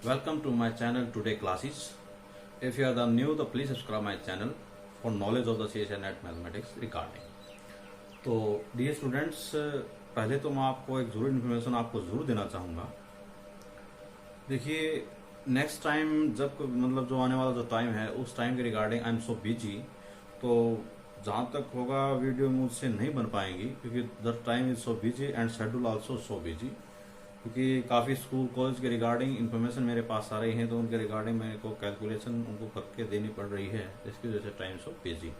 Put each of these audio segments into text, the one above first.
Welcome to my channel Today Classes. If you are the new, तो please subscribe my channel for knowledge of the CSI Net Mathematics regarding. तो dear students, पहले तो मैं आपको एक जरूरी information आपको जरूर देना चाहूँगा। देखिए, नेक्स्ट टाइम जब मतलब जो आने वाला जो टाइम है उस टाइम के regarding I am so busy, तो जहाँ तक होगा वीडियो मुझसे नहीं बन पाएंगी क्योंकि the time is so busy and schedule also so busy, क्योंकि काफ़ी स्कूल कॉलेज के रिगार्डिंग इन्फॉर्मेशन मेरे पास आ रही है, तो उनके रिगार्डिंग मेरे को कैलकुलेशन उनको करके देनी पड़ रही है, इसकी वजह से टाइम सो बिजी।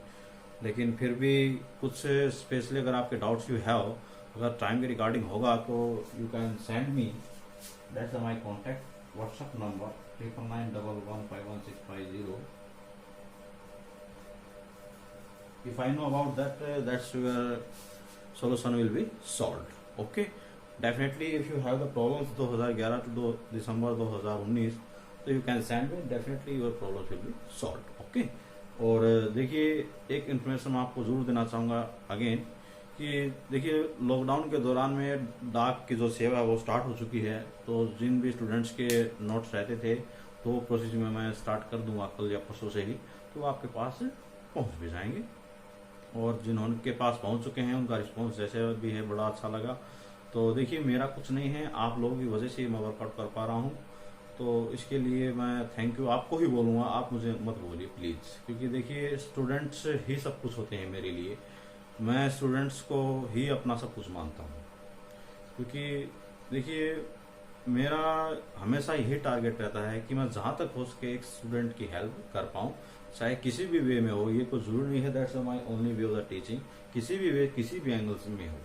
लेकिन फिर भी कुछ स्पेशली अगर आपके डाउट्स यू हैव, अगर टाइम के रिगार्डिंग होगा तो you can send me, that's my contact WhatsApp number 9911511650। If I know about that, that's your solution will be solved. Okay. Definitely, if you have the problems 2011 to December 2019, तो you can send me. Definitely your problems will be solved. Okay. और देखिए, एक information मैं आपको जरूर देना चाहूँगा again कि देखिए, लॉकडाउन के दौरान में डाक की जो सेवा है वो स्टार्ट हो चुकी है। तो जिन भी स्टूडेंट्स के नोट्स रहते थे तो वो प्रोसेस में मैं स्टार्ट कर दूंगा कल या परसों से ही, तो आपके पास पहुँच भी जाएंगे। और जिन्होंने पास पहुंच चुके हैं उनका रिस्पॉन्स जैसे भी है बड़ा अच्छा लगा। तो देखिए, मेरा कुछ नहीं है, आप लोगों की वजह से मैं वर्कआउट कर पा रहा हूं, तो इसके लिए मैं थैंक यू आपको ही बोलूँगा, आप मुझे मत बोलिए प्लीज़, क्योंकि देखिए स्टूडेंट्स ही सब कुछ होते हैं मेरे लिए। मैं स्टूडेंट्स को ही अपना सब कुछ मानता हूँ, क्योंकि देखिए मेरा हमेशा यही टारगेट रहता है कि मैं जहाँ तक हो सके एक स्टूडेंट की हेल्प कर पाऊँ, चाहे किसी भी वे में हो। ये कोई जरूरी नहीं है that's my only way of the teaching, किसी भी वे किसी भी एंगल में हो।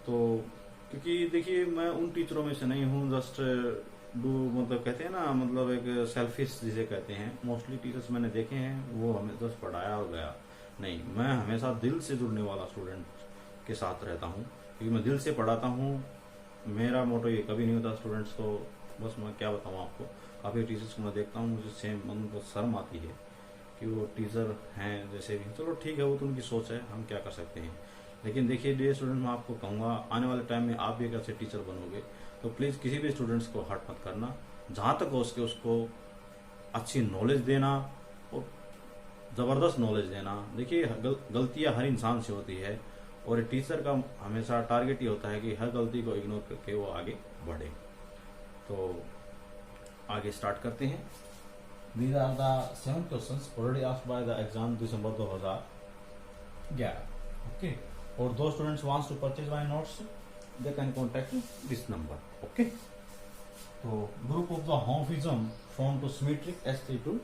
तो क्योंकि देखिए मैं उन टीचरों में से नहीं हूँ जस्ट डू, मतलब कहते हैं ना, मतलब एक सेल्फिश जिसे कहते हैं। मोस्टली टीचर्स मैंने देखे हैं वो हमें जस्ट पढ़ाया और गया, नहीं, मैं हमेशा दिल से जुड़ने वाला स्टूडेंट के साथ रहता हूँ, क्योंकि मैं दिल से पढ़ाता हूँ। मेरा मोटो ये कभी नहीं होता स्टूडेंट्स को, बस मैं क्या बताऊँ आपको, काफ़ी टीचर्स को मैं देखता हूँ, मुझे सेम मन को शर्म आती है कि वो टीचर हैं जैसे भी। चलो ठीक है, वो तो उनकी सोच है, हम क्या कर सकते हैं। लेकिन देखिए डियर स्टूडेंट, मैं आपको कहूँगा आने वाले टाइम में आप भी एक अच्छे टीचर बनोगे, तो प्लीज़ किसी भी स्टूडेंट्स को हर्ट मत करना, जहाँ तक हो सके उसको अच्छी नॉलेज देना और ज़बरदस्त नॉलेज देना। देखिए गलतियाँ हर इंसान से होती है और टीचर का हमेशा टारगेट ये होता है कि हर गलती को इग्नोर करके वो आगे बढ़े। तो आगे स्टार्ट करते हैं। These are the 7 questions already asked by the exam December 2011. Okay. और दो students wants to purchase my notes, they can contact this number. Okay. तो group of the homophism found to symmetric S32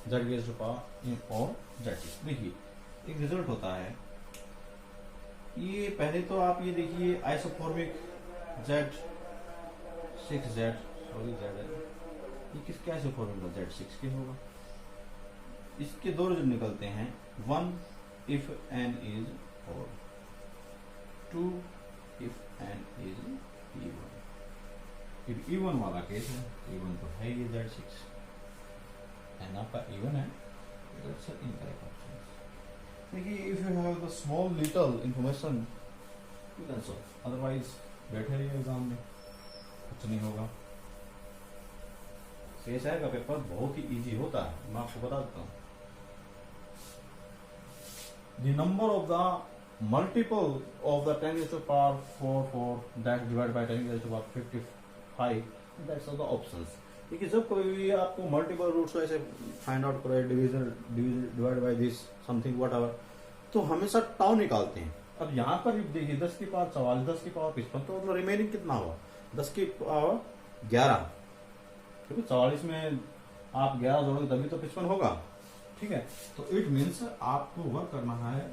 Z raised to power in or Z6। देखिए एक result होता है, ये पहले तो आप ये देखिए आइसोफॉर्मिक Z6Z, सॉरी Z, ये किसके आइसोफॉर्मिक होगा? Z6 के होगा। इसके दो रिजल्ट निकलते हैं, 1 इफ n इज और 2 इफ n इज even। फिर even वाला केस है, even तो है ये Z6, n आपका even है, that's an incorrect option। देखिए if you have the small little information you can solve, otherwise बैठे रहिए एग्जाम में, कुछ नहीं होगा। CSI का पेपर बहुत ही इजी होता है, मैं आपको बता देता हूँ। The number of the multiple of the 10 raised to power 4 that divided by 10 raised to power 55, that's all the options। देखिए जब कभी भी आपको मल्टीपल रूट्स ऐसे फाइंड आउट करो, division divide by this something what ever, तो हमेशा tau निकालते हैं। अब यहाँ पर देखिए 10 की पावर 44, 10 की पावर 55, तो मतलब रिमेनिंग कितना हुआ? 10 की पावर 11, क्योंकि 44 में आप 11 जोड़ोगे तभी तो 55 होगा। ठीक है, तो इट मीन्स आपको वर्क करना है,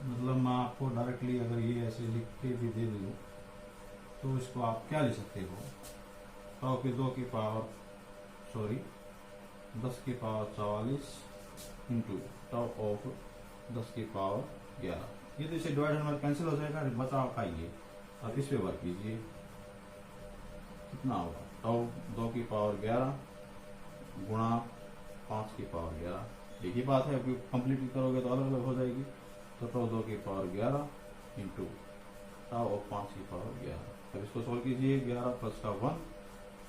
मतलब मैं आपको डायरेक्टली अगर ये ऐसे लिख के भी दे दूँ तो इसको आप क्या लिख सकते हो? टाउ की 2 की पावर, सॉरी 10 की पावर 44 इंटू टाउ ऑफ 10 की पावर 11। ये तो इसे डिवाइड में कैंसिल हो जाएगा, बचा खाइए। अब इस पे वर्क कीजिए, कितना होगा? टाउ 2 की पावर 11 गुणा 5 की पावर 11, एक ही बात है, कंप्लीट करोगे तो अलग अलग हो जाएगी। तो टाउ 2 की पावर 11 इंटू टाउ ऑफ 5 की पावर 11। अब इसको सॉल्व कीजिए, 11 प्लस का 1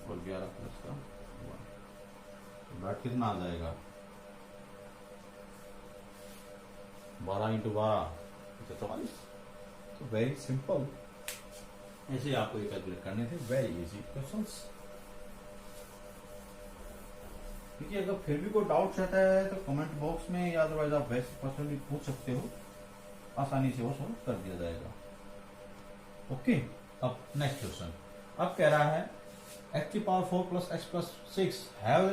और 11 प्लस का 1, दैट कितना आ जाएगा 12 इंटू 12 44। तो वेरी सिंपल, ऐसे आपको ये कैलकुलेट करने थे, वेरी इजी क्वेश्चंस। देखिए अगर फिर भी कोई डाउट रहता है तो कमेंट बॉक्स में या अदरवाइज आप वैसे पर्सनली पूछ सकते हो, आसानी से वो सॉल्व कर दिया जाएगा। ओके, अब नेक्स्ट क्वेश्चन अब कह रहा है x की power 4 plus x plus 6 have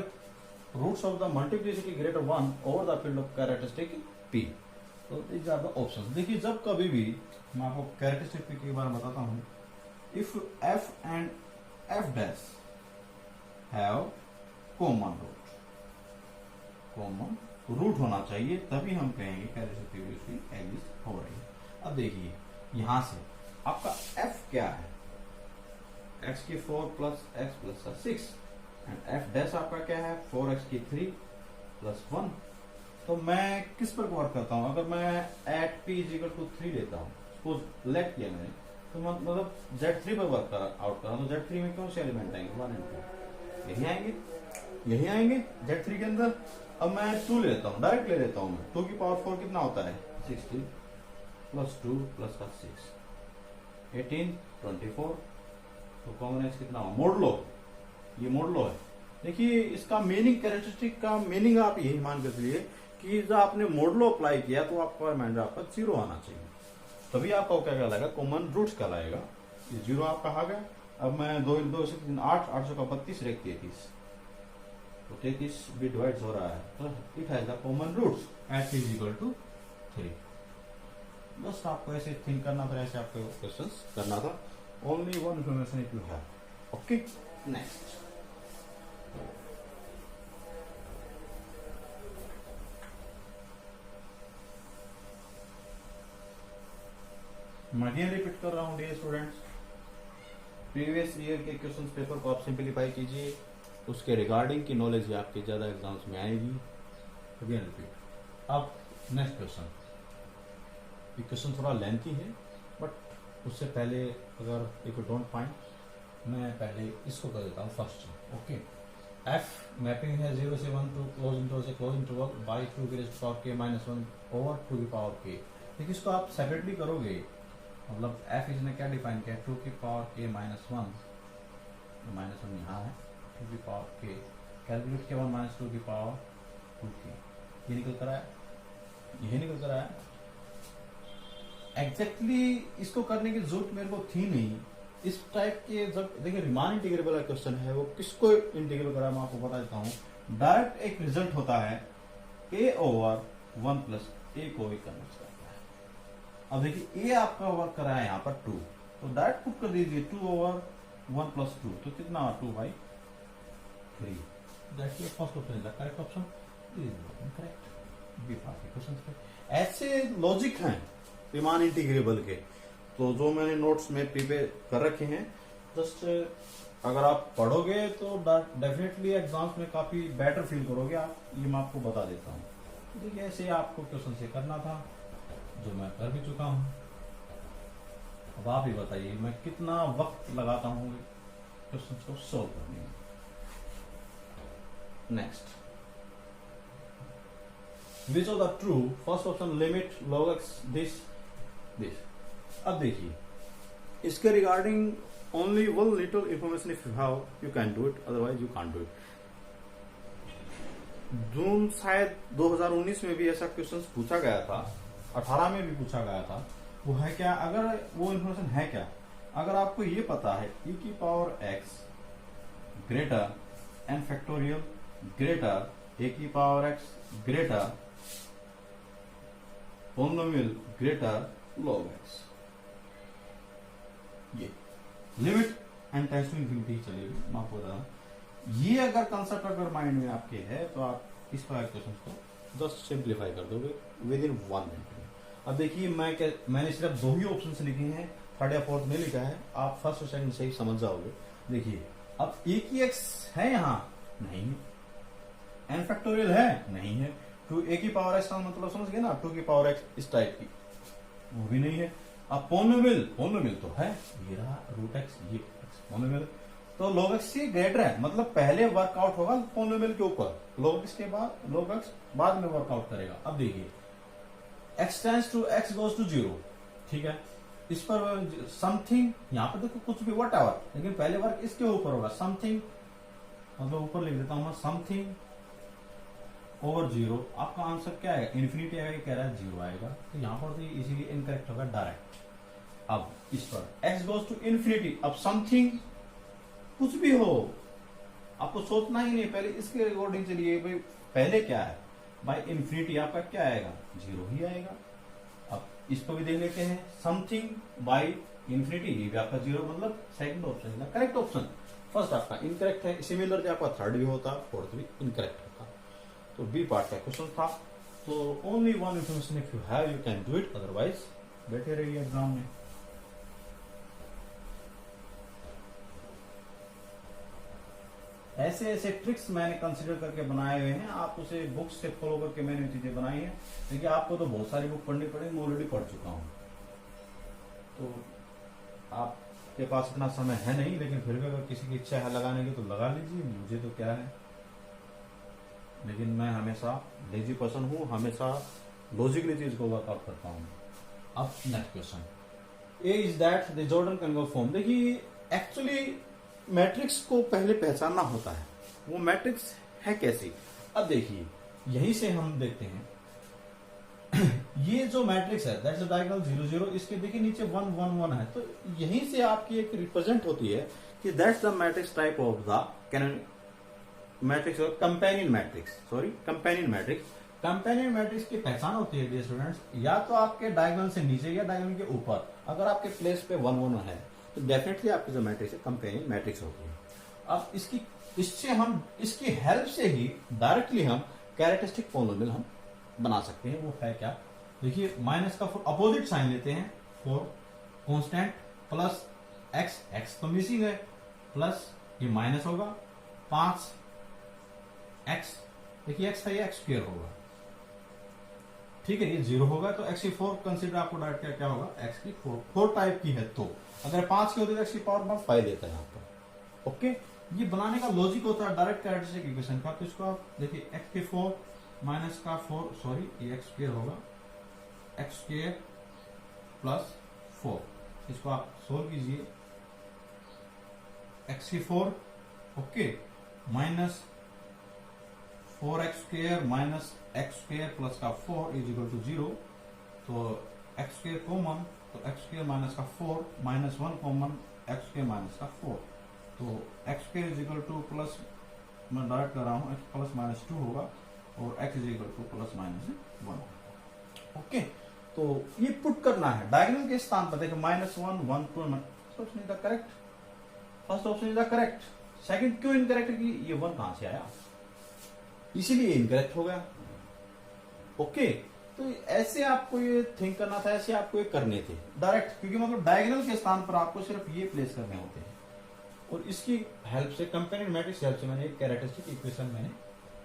roots of the multiplicity greater 1 over the field of characteristic p। तो दीज आर द ऑप्शंस। देखिए जब कभी भी मैं आपको कैरेक्टरिस्टिक p के बारे में बताता हूं, if f and f dash have common root होना चाहिए, तभी हम कहेंगे कैरेक्टरिस्टिक एग्जिस्ट हो रही है। अब देखिए यहां से आपका f क्या है, x की 4 plus x plus 6 and f dash आपका क्या है 4x की 3 प्लस 1। तो मैं किस पर वर्क करता हूं, अगर मैं एट p इजिकल टू 3 लेता हूं, सपोज लेट किया मैंने, तो मतलब Z3 पर वर्क आउट कर रहा हूं, तो Z3 में कौन से एलिमेंट आएंगे 1 एंड 2, यही आएंगे Z3 के अंदर। अब मैं 2 लेता हूँ, डायरेक्ट ले लेता हूँ मैं, 2 की पावर 4 कितना होता है 16 प्लस 2 प्लस का 6 18 24। तो कॉमन एक्स कितना हो, मोड लो, ये मोड लो है। देखिए इसका मीनिंग, कैरेक्टरिस्टिक का मीनिंग आप यही मान कर चलिए कि जब आपने मोड लो अप्लाई किया तो आपका रिमाइंडर आपका 0 आना चाहिए, तभी आपका क्या कहलाएगा कॉमन रूट्स कहलाएगा। 0 आपका आ गया। अब मैं 2 2 से 3 8 8 का 32 रेख 33, तो 33 भी डिवाइड हो रहा है, तो it has the common roots at is equal to 3। बस आपको ऐसे थिंक करना था, ऐसे आपको क्वेश्चंस करना था। Only one information if you have. Okay, next मैं अगेन रिपीट कर रहा हूँ डियर स्टूडेंट्स, प्रीवियस ईयर के क्वेश्चन पेपर को आप सिंपलीफाई कीजिए, उसके रिगार्डिंग की नॉलेज आपके ज्यादा एग्जाम्स में आएगी। Again repeat. अब नेक्स्ट क्वेश्चन, ये क्वेश्चन थोड़ा लेंथी है, बट उससे पहले अगर इफ यू डोंट फाइंड, मैं पहले इसको कर देता हूँ फर्स्ट। ओके, एफ मैपिंग है 0 से 1 टू क्लोज इंटरवल बाई 2 की पावर k माइनस 1 ओवर 2 की पावर k। देखिए इसको आप सेपरेटली करोगे, मतलब एफ इसने क्या डिफाइन किया 2 की पावर k माइनस 1, माइनस 1 यहाँ है, 2 की पावर k कैलकुलेट किया 1 माइनस 2 की पावर 2k, ये निकल कर आया, यही निकल कर आया। एग्जैक्टली इसको करने की जरूरत मेरे को थी नहीं। इस टाइप के जब देखिए रिमान इंटीग्रेबल क्वेश्चन है, वो किसको इंटीग्रेट करा मैं आपको बता देता हूँ। डायरेक्ट एक रिजल्ट होता है a ओवर 1 प्लस a को भी कन्वर्ट करता है। अब देखिए a आपका वर्क करा है यहाँ पर 2, तो डायरेक्ट पुट कर दीजिए 2 ओवर 1 प्लस 2, तो कितना 2/3। That's your first option is the correct option, incorrect B part question पे। ऐसे लॉजिक हैं रिमान इंटीग्रेबल के, तो जो मैंने नोट्स में प्रिपेयर कर रखे हैं, जस्ट अगर आप पढ़ोगे तो डेफिनेटली एग्जाम्स में काफी बेटर फील करोगे आप, ये मैं आपको बता देता हूँ। देखिए ऐसे आपको क्वेश्चन से करना था, जो मैं कर भी चुका हूँ। अब आप ही बताइए मैं कितना वक्त लगाता हूँ क्वेश्चन को सोल्व करने में। Next, which of the true, first option limit log x दिस। अब देखिए इसके regarding only one little information, if you have you can do it, otherwise you can't do it. जून शायद 2019 में भी ऐसा क्वेश्चन पूछा गया था, 18 में भी पूछा गया था। वो है क्या, अगर वो इंफॉर्मेशन है क्या, अगर आपको ये पता है e की power x greater n factorial greater a की power x greater polynomial greater log x, ये limit and tends to infinity चलेगी, मैं आपको बता रहा हूं। ये अगर कंसेप्ट अगर माइंड में आपके है तो आप इस प्रकार क्वेश्चन को जस्ट सिंप्लीफाई कर दोगे विद इन 1 मिनट। अब देखिए मैंने सिर्फ 2 ही ऑप्शन लिखे हैं, थर्ड या फोर्थ नहीं लिखा है, आप फर्स्ट और सेकंड से ही समझ जाओगे। देखिए अब a की x है यहाँ, नहीं है, n फैक्टोरियल है, नहीं है, 2a की पावर x का मतलब समझ गए ना, 2 की पावर x इस टाइप की, वो भी नहीं है। अब पोलिनोमियल तो है, ये रहा रूट एक्स, ये पोलिनोमियल। तो log x से ग्रेटर है, मतलब पहले वर्कआउट होगा पॉलिनोमियल के ऊपर, log x के बाद log x बाद में वर्कआउट करेगा। अब देखिए x tends to x goes to 0, ठीक है, इस पर समथिंग, यहाँ पर देखो कुछ भी वट एवर, लेकिन पहले वर्क इसके ऊपर होगा, समथिंग, मतलब ऊपर लिख देता हूं मैं, समथिंग ओवर 0। आपका आंसर क्या है, इन्फिनिटी आएगा, कह रहा है 0 आएगा, तो यहाँ पर तो इसीलिए इनकरेक्ट होगा डायरेक्ट। अब इस पर x गोज टू इन्फिनिटी, अब समथिंग कुछ भी हो, आपको सोचना ही नहीं, पहले इसके अकॉर्डिंग चलिए भाई, पहले क्या है, बाय इन्फिनिटी आपका क्या आएगा, 0 ही आएगा। अब इसको भी देख लेते हैं, समथिंग बाय इन्फिनिटी, ये भी आपका 0, मतलब सेकंड ऑप्शन है करेक्ट ऑप्शन। फर्स्ट आपका इनकरेक्ट है, सिमिलर आपका थर्ड भी होता, फोर्थ भी इनकरेक्ट होता। तो बी पार्ट का क्वेश्चन था। तो only one information if you have you can do it, otherwise बैठे रहिए एग्जाम में। ऐसे ऐसे ट्रिक्स मैंने कंसिडर करके बनाए हुए हैं, आप उसे बुक्स से फॉलो करके मैंने चीजें बनाई हैं। देखिए आपको तो बहुत सारी बुक पढ़नी पड़ेगी, मैं ऑलरेडी पढ़ चुका हूं, तो आपके पास इतना समय है नहीं, लेकिन फिर भी अगर किसी की इच्छा है लगाने की तो लगा लीजिए, मुझे तो क्या है, लेकिन मैं हमेशा लेजी पर्सन हूं, हमेशा लॉजिकली चीज को वर्कआउट करता हूं। अब next question, A is that the Jordan converse form. देखिए एक्चुअली मैट्रिक्स को पहले पहचानना होता है, वो मैट्रिक्स है कैसी। अब देखिए यहीं से हम देखते हैं ये जो मैट्रिक्स है दैट्स डायगोनल 0 0, इसके देखिए नीचे 1 1 1 है, तो यहीं से आपकी एक रिप्रेजेंट होती है कि that's the matrix type of the canon matrix और companion matrix, sorry companion matrix. Companion matrix की पहचान होती है डियर स्टूडेंट्स, या तो आपके डायगोनल से नीचे या डायगोनल के ऊपर, अगर आपके प्लेस पे 1 1 है तो डेफिनेटली आपकी जो मैट्रिक्स है कंपेनियन मैट्रिक्स होती है। अब इससे हम इसकी हेल्प से ही डायरेक्टली हम कैरेक्टरिस्टिक पॉलिनोमियल हम बना सकते हैं। वो है क्या, देखिए माइनस का अपोजिट साइन लेते हैं, 4 कांस्टेंट प्लस एक्स, एक्स तो मिसिंग है, प्लस ये माइनस होगा 5 एक्स, देखिए एक्स है ये एक्स स्क्वायर होगा, ठीक है, ये 0 होगा तो एक्स की 4 कंसिडर आपको डायरेक्ट क्या होगा, एक्स की 4 टाइप की है, तो अगर 5 की होती तो एक्स की पावर 5 लेता है यहाँ पर। ओके, ये बनाने का लॉजिक होता है डायरेक्ट कैरेक्टरिस्टिक इक्वेशन का। तो इसको आप देखिए एक्स के 4 माइनस का 4, सॉरी ये एक्स स्क्वायर होगा, एक्स स्क्वायर प्लस 4, इसको आप सोल्व कीजिए, एक्स की 4 okay minus 4x square minus x square plus का 4 इज इक्वल टू 0, तो एक्स स्क्वायर कॉमन, तो एक्स स्क्वायर माइनस का 4 minus 1 common, x square minus का 4, तो x square is equal two plus, मैं डायरेक्ट कर रहा हूँ, एक्स प्लस माइनस 2 होगा और x is equal two plus minus 1। Okay, तो ये पुट करना है डायगोनल के स्थान पर, देखो minus 1 1 2, first option is the correct, first option is the correct. Second क्यों इनकरेक्ट है कि ये 1 कहां से आया, इसीलिए इनकरेक्ट हो गया। ओके, तो ऐसे आपको ये थिंक करना था, ऐसे आपको ये करने थे डायरेक्ट, क्योंकि मतलब डायगोनल के स्थान पर आपको सिर्फ ये प्लेस करने होते हैं, और इसकी हेल्प से कंपेनियन मैट्रिक्स हेल्प से मैंने एक कैरेक्टरिस्टिक इक्वेशन मैंने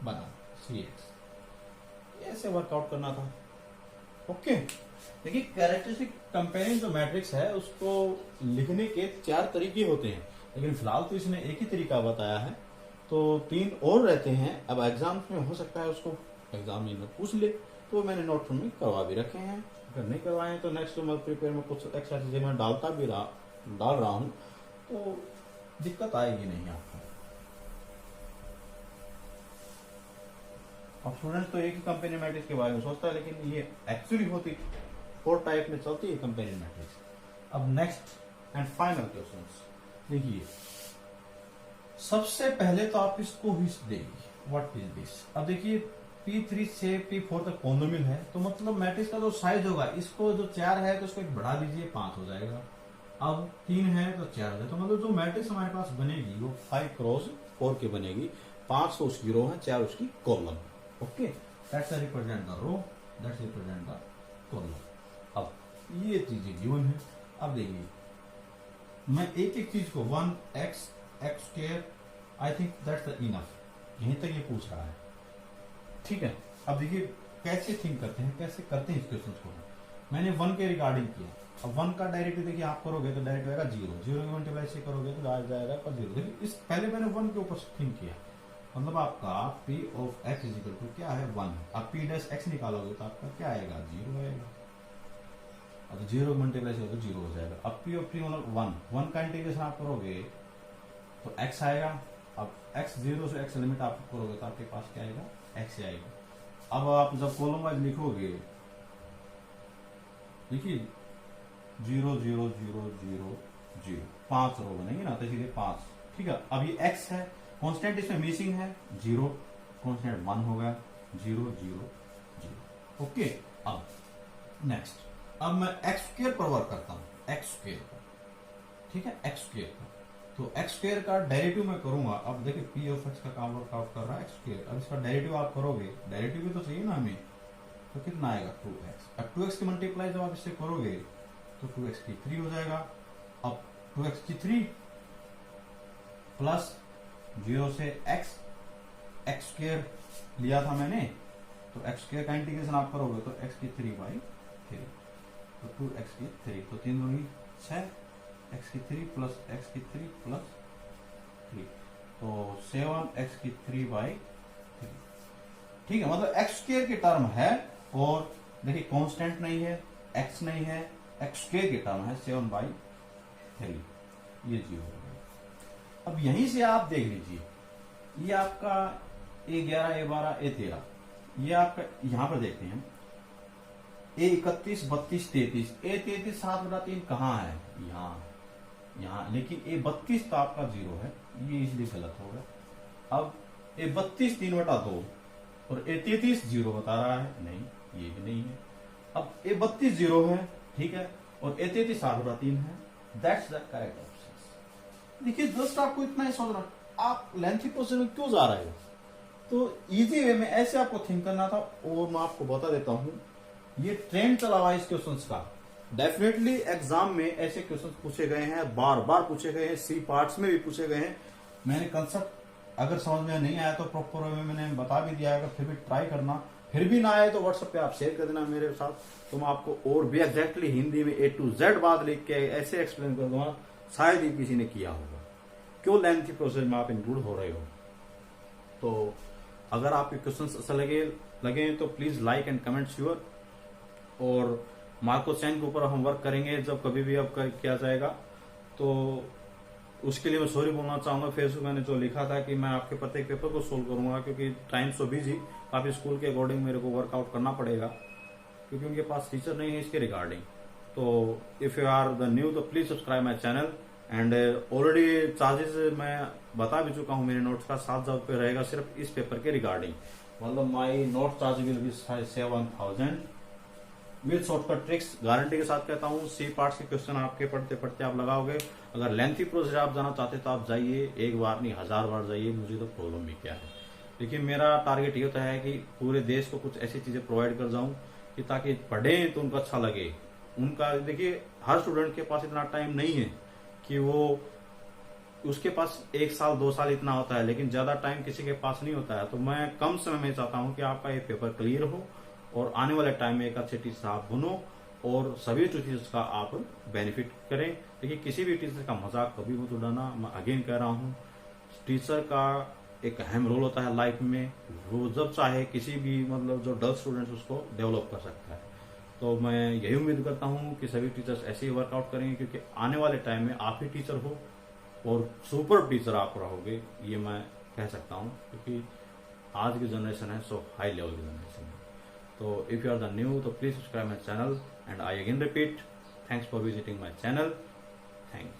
बना CX, ऐसे वर्कआउट करना था। ओके, देखिए कैरेक्टरिस्टिक कंपेनियन जो मैट्रिक्स है उसको लिखने के 4 तरीके होते हैं, लेकिन फिलहाल तो इसने एक ही तरीका बताया है, तो 3 और रहते हैं। अब एग्जाम में हो सकता है उसको एग्जाम में पूछ ले, तो मैंने नोट में करवा भी रखे हैं, अगर नहीं करवाए तो नेक्स्ट मंथ प्रिपेयर में कुछ एक्स्ट्रा चीजें मैं डाल रहा हूँ, तो दिक्कत आएगी नहीं आपको। अब स्टूडेंट तो एक ही कंपेनियन मैट्रिक्स के बारे में सोचता है, लेकिन ये एक्चुअली होती 4 टाइप में चलती है कंपेनियन मैट्रिक्स। अब नेक्स्ट एंड फाइनल क्वेश्चन देखिए, सबसे पहले तो आप इसको ही देंगे, व्हाट इज दिस। अब देखिए P3 से P4 तक पॉलिनोमियल है, तो मतलब मैट्रिक्स का जो साइज होगा, इसको जो 4 है तो इसको बढ़ा दीजिए 5 हो जाएगा, अब 3 है तो 4 हो जाएगा, तो मतलब जो मैट्रिक्स हमारे पास बनेगी वो 5 क्रॉस 4 की बनेगी, 5 तो उसकी रो है, 4 उसकी column. Okay, that's represent the row, that's represent the column. अब ये चीजें गिवन है। अब देखिए मैं एक एक चीज को 1x x square, I think that's the enough, यहीं तक ये पूछ रहा है, ठीक है। अब देखिए कैसे थिंक करते हैं, कैसे करते हैं इस क्वेश्चन को। मैंने 1 के रिगार्डिंग किया। अब 1 का डायरेक्टिव देखिए आप करोगे तो डायरेक्ट आएगा 0, 0 की मल्टीप्लाई से करोगे तो आ जाएगा पर 0। देखिए इस पहले मैंने 1 के ऊपर थिंक किया, मतलब आपका P ऑफ x इजिकल टू क्या है 1। अब P डैश x निकालोगे तो आपका क्या आएगा 0 आएगा। अब 0 मल्टीप्लाई से तो 0 हो जाएगा। अब P ऑफ t मतलब 1 का इंटीग्रेशन आप करोगे तो x आएगा। अब x 0 से x लिमिट आप करोगे तो आपके पास क्या आएगा x आएगा। अब आप जब कॉलम वाइज लिखोगे देखिए 0 0 0 0 0 5 रो बनेंगे ना, तो इसीलिए 5। ठीक है, अब ये x है, कांस्टेंट इसमें मिसिंग है 0, कांस्टेंट 1 होगा 0 0 0। ओके, अब नेक्स्ट, अब मैं x स्क्वायर पर वर्क करता हूं, x स्क्वायर पर। ठीक है, x स्क्वायर पर, तो x स्क्वायर का डेरिवेटिव मैं करूंगा। अब देखिए p ऑफ x का काम वर्कआउट कर रहा है x स्क्वायर। अब इसका डेरिवेटिव आप करोगे, डेरिवेटिव भी तो चाहिए ना हमें, तो कितना आएगा 2x। अब 2x की मल्टीप्लाई जब आप इससे करोगे तो 2x की 3 हो जाएगा। अब 2x की 3 प्लस 0 से x, x स्क्वायर लिया था मैंने, तो x स्क्वायर का इंटीग्रेशन आप करोगे तो x की 3/3, तो 2x की 3, तो 3 दूनी 6, x की 3 प्लस x की 3 प्लस 3, तो 7x की 3/3। ठीक है, मतलब x स्क्वायर की टर्म है और देखिए कांस्टेंट नहीं है, x नहीं है, x स्क्वायर की टर्म है 7/3, ये 0 हो गया। अब यहीं से आप देख लीजिए, ये आपका A11 A12 A13, ये आपका यहां पर देखते हैं A31 32 33, A33 7/3 कहाँ है, यहाँ, लेकिन A32 तो आपका 0 है, ये इसलिए गलत होगा। अब A32 3/2 और A33 0 बता रहा है, नहीं ये भी नहीं है। अब A32 0 है, ठीक है, और A33 7/3 है, दैट्स द करेक्ट ऑप्शन। देखिए जस्ट आपको इतना ही सोचना, आप लेंथी प्रोसेस में क्यों जा रहे हो, तो इजी वे में ऐसे आपको थिंक करना था। और मैं आपको बता देता हूं, ये ट्रेंड चला हुआ इस क्वेश्चंस का, डेफिनेटली एग्जाम में ऐसे क्वेश्चंस पूछे गए हैं, बार बार पूछे गए हैं, सी पार्ट्स में भी पूछे गए हैं। मैंने कंसेप्ट अगर समझ में नहीं आया तो प्रॉपर वे में मैंने बता भी दिया है, फिर भी ट्राई करना, फिर भी ना आए तो व्हाट्सएप पे आप शेयर कर देना मेरे साथ, तो मैं आपको और भी एग्जैक्टली हिंदी में A to Z बात लिख के ऐसे एक्सप्लेन कर दूंगा, शायद ही किसी ने किया होगा। क्यों लेंथी प्रोसेस में आप इंक्लूड हो रहे हो। तो अगर आपके क्वेश्चंस अच्छे लगे तो please like and comment sure, और मार्को चैन के ऊपर हम वर्क करेंगे जब कभी भी अब किया जाएगा। तो उसके लिए मैं सॉरी बोलना चाहूंगा, फेसबुक मैंने जो लिखा था कि मैं आपके प्रत्येक पेपर को सोल्व करूंगा, क्योंकि टाइम सो बिजी, काफी स्कूल के अकॉर्डिंग मेरे को वर्कआउट करना पड़ेगा, क्योंकि उनके पास टीचर नहीं है इसके रिगार्डिंग। तो if you are the new तो please subscribe my channel, and already charges मैं बता भी चुका हूं, मेरे नोट्स का 7,000 रुपये रहेगा सिर्फ इस पेपर के रिगार्डिंग, मतलब my note charge will be 7,000 with shortcut tricks, guarantee के साथ कहता हूँ। सी पार्ट्स के क्वेश्चन आपके पढ़ते पढ़ते आप लगाओगे। अगर लेंथी प्रोसेस आप जाना चाहते तो आप जाइए, एक बार नहीं 1000 बार जाइए, मुझे तो प्रॉब्लम भी क्या है। लेकिन मेरा टारगेट ये होता है कि पूरे देश को कुछ ऐसी चीजें प्रोवाइड कर जाऊं कि ताकि पढ़ें तो उनको अच्छा लगे। उनका देखिए हर स्टूडेंट के पास इतना टाइम नहीं है कि वो, उसके पास 1 साल 2 साल इतना होता है, लेकिन ज्यादा टाइम किसी के पास नहीं होता है। तो मैं कम समय में चाहता हूं कि आपका ये पेपर क्लियर हो और आने वाले टाइम में एक अच्छे टीचर आप बनो और सभी टीचर्स का आप बेनिफिट करें। देखिए किसी भी टीचर का मजाक कभी मत उड़ाना, मैं अगेन कह रहा हूं, टीचर का एक अहम रोल होता है लाइफ में, वो जब चाहे किसी भी मतलब जो डल स्टूडेंट्स उसको डेवलप कर सकता है। तो मैं यही उम्मीद करता हूं कि सभी टीचर्स ऐसे ही वर्कआउट करेंगे, क्योंकि आने वाले टाइम में आप ही टीचर हो और सुपर टीचर आप रहोगे, ये मैं कह सकता हूं, क्योंकि आज की जनरेशन है सो हाई लेवल की जनरेशन है। So if you are the new, so please subscribe my channel, and I again repeat, thanks for visiting my channel. Thank you.